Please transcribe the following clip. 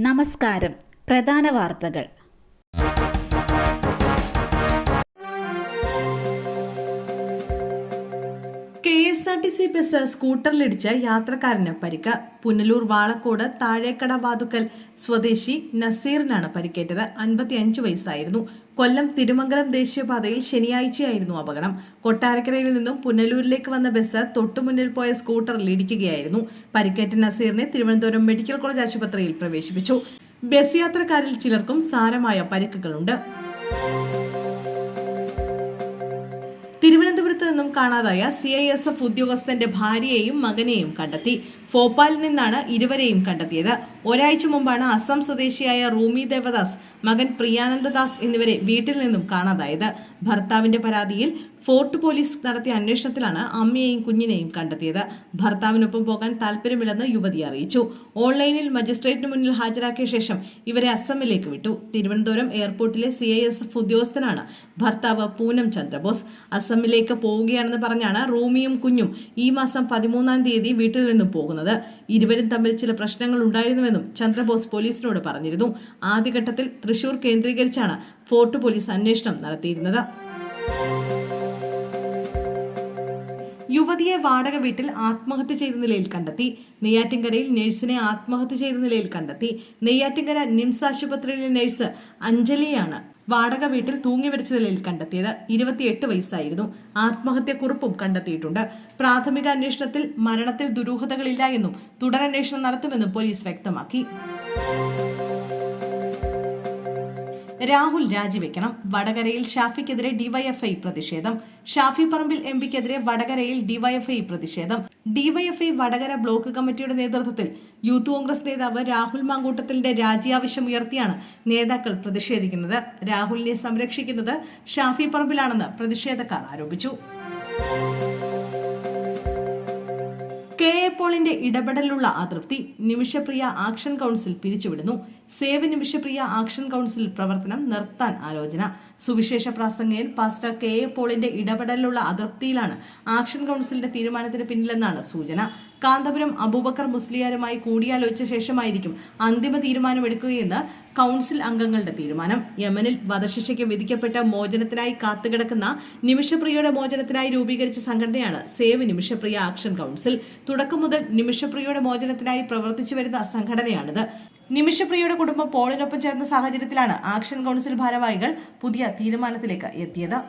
നമസ്കാരം. പ്രധാന വാർത്തകൾ. KSRTC ബസ് സ്കൂട്ടറിലിടിച്ച് യാത്രക്കാരന് പരിക്ക്. പുനലൂർ വാളക്കോട് താഴേക്കട വാതുക്കൽ സ്വദേശി നസീറിനാണ് പരിക്കേറ്റത്. 55 വയസ്സായിരുന്നു. കൊല്ലം തിരുമംഗലം ദേശീയപാതയിൽ ശനിയാഴ്ചയായിരുന്നു അപകടം. കൊട്ടാരക്കരയിൽ നിന്നും പുനലൂരിലേക്ക് വന്ന ബസ് തൊട്ടുമുന്നിൽ പോയ സ്കൂട്ടറിൽ ഇടിക്കുകയായിരുന്നു. പരിക്കേറ്റ നസീറിനെ തിരുവനന്തപുരം മെഡിക്കൽ കോളേജ് ആശുപത്രിയിൽ പ്രവേശിപ്പിച്ചു. ബസ് യാത്രക്കാരിൽ ചിലർക്കും സാരമായ പരിക്കുകളുണ്ട്. തിരുവനന്തപുരത്ത് നിന്നും കാണാതായ CISF ഉദ്യോഗസ്ഥന്റെ ഭാര്യയെയും മകനെയും കണ്ടെത്തി. ഭോപ്പാലിൽ നിന്നാണ് ഇരുവരെയും കണ്ടെത്തിയത്. ഒരാഴ്ച മുമ്പാണ് അസം സ്വദേശിയായ റൂമി ദേവദാസ്, മകൻ പ്രിയാനന്ദദാസ് എന്നിവരെ വീട്ടിൽ നിന്നും കാണാതായത്. ഭർത്താവിന്റെ പരാതിയിൽ ഫോർട്ട് പോലീസ് നടത്തിയ അന്വേഷണത്തിലാണ് അമ്മയെയും കുഞ്ഞിനെയും കണ്ടെത്തിയത്. ഭർത്താവിനൊപ്പം പോകാൻ താല്പര്യമില്ലെന്ന് യുവതി അറിയിച്ചു. ഓൺലൈനിൽ മജിസ്ട്രേറ്റിന് മുന്നിൽ ഹാജരാക്കിയ ശേഷം ഇവരെ അസമിലേക്ക് വിട്ടു. തിരുവനന്തപുരം എയർപോർട്ടിലെ CISF ഉദ്യോഗസ്ഥനാണ് ഭർത്താവ് പൂനം ചന്ദ്രബോസ്. അസമിലേക്ക് പോവുകയാണെന്ന് പറഞ്ഞാണ് റൂമിയും കുഞ്ഞും ഈ മാസം 13-ാം തീയതി വീട്ടിൽ നിന്നും പോകുന്നത്. ഇരുവരും തമ്മിൽ ചില പ്രശ്നങ്ങൾ ഉണ്ടായിരുന്നുവെന്നും ചന്ദ്രബോസ് പോലീസിനോട് പറഞ്ഞിരുന്നു. ആദ്യഘട്ടത്തിൽ തൃശൂർ കേന്ദ്രീകരിച്ചാണ് ഫോർട്ട് പോലീസ് അന്വേഷണം നടത്തിയിരുന്നത്. യുവതിയെ വാടക വീട്ടിൽ ആത്മഹത്യ ചെയ്ത നിലയിൽ കണ്ടെത്തി. നെയ്യാറ്റിൻകരയിൽ നഴ്സിനെ ആത്മഹത്യ ചെയ്ത നിലയിൽ കണ്ടെത്തി. നെയ്യാറ്റിൻകര നിംസ് ആശുപത്രിയിലെ നഴ്സ് അഞ്ജലിയാണ് വാടക വീട്ടിൽ തൂങ്ങിമരിച്ച നിലയിൽ കണ്ടെത്തിയത്. 28 വയസ്സായിരുന്നു. ആത്മഹത്യക്കുറിപ്പും കണ്ടെത്തിയിട്ടുണ്ട്. പ്രാഥമിക അന്വേഷണത്തിൽ മരണത്തിൽ ദുരൂഹതകളില്ല എന്നും തുടരന്വേഷണം നടത്തുമെന്നും പോലീസ് വ്യക്തമാക്കി. രാഹുൽ രാജിവെക്കണം. വടകരയിൽ ഷാഫിക്കെതിരെ ഡിവൈഎഫ്ഐ പ്രതിഷേധം. ഷാഫി പറമ്പിൽ MPക്കെതിരെ വടകരയിൽ ഡിവൈഎഫ്ഐ പ്രതിഷേധം. ഡിവൈഎഫ്ഐ വടകര ബ്ലോക്ക് കമ്മിറ്റിയുടെ നേതൃത്വത്തിൽ യൂത്ത് കോൺഗ്രസ് നേതാവ് രാഹുൽ മാങ്കൂട്ടത്തിലിന്റെ രാജിയാവശ്യം ഉയർത്തിയാണ് നേതാക്കൾ പ്രതിഷേധിക്കുന്നത്. രാഹുലിനെ സംരക്ഷിക്കുന്നത് ഷാഫി പറമ്പിലാണെന്ന് പ്രതിഷേധക്കാർ ആരോപിച്ചു. KA പോളിന്റെ ഇടപെടലുള്ള അതൃപ്തി. നിമിഷപ്രിയ ആക്ഷൻ കൗൺസിൽ പിരിച്ചുവിടുന്നു. സേവ് നിമിഷപ്രിയ ആക്ഷൻ കൗൺസിൽ പ്രവർത്തനം നിർത്താൻ ആലോചന. സുവിശേഷ പ്രാസംഗികൻ പാസ്റ്റർ KA പോളിന്റെ ഇടപെടലുള്ള അതൃപ്തിയിലാണ് ആക്ഷൻ കൗൺസിലിന്റെ തീരുമാനത്തിന് പിന്നിലെന്നാണ് സൂചന. കാന്തപുരം അബൂബക്കർ മുസ്ലിയാരുമായി കൂടിയാലോചിച്ച ശേഷമായിരിക്കും അന്തിമ തീരുമാനമെടുക്കുകയെന്ന് കൗൺസിൽ അംഗങ്ങളുടെ തീരുമാനം. യമനിൽ വധശിക്ഷയ്ക്ക് വിധിക്കപ്പെട്ട മോചനത്തിനായി കാത്തുകിടക്കുന്ന നിമിഷപ്രിയയുടെ മോചനത്തിനായി രൂപീകരിച്ച സംഘടനയാണ് സേവ് നിമിഷപ്രിയ ആക്ഷൻ കൗൺസിൽ. തുടക്കം മുതൽ നിമിഷപ്രിയയുടെ മോചനത്തിനായി പ്രവർത്തിച്ചു വരുന്ന സംഘടനയാണിത്. നിമിഷപ്രിയയുടെ കുടുംബം പോളിനൊപ്പം ചേർന്ന സാഹചര്യത്തിലാണ് ആക്ഷൻ കൗൺസിൽ ഭാരവാഹികൾ പുതിയ തീരുമാനത്തിലേക്ക് എത്തിയത്.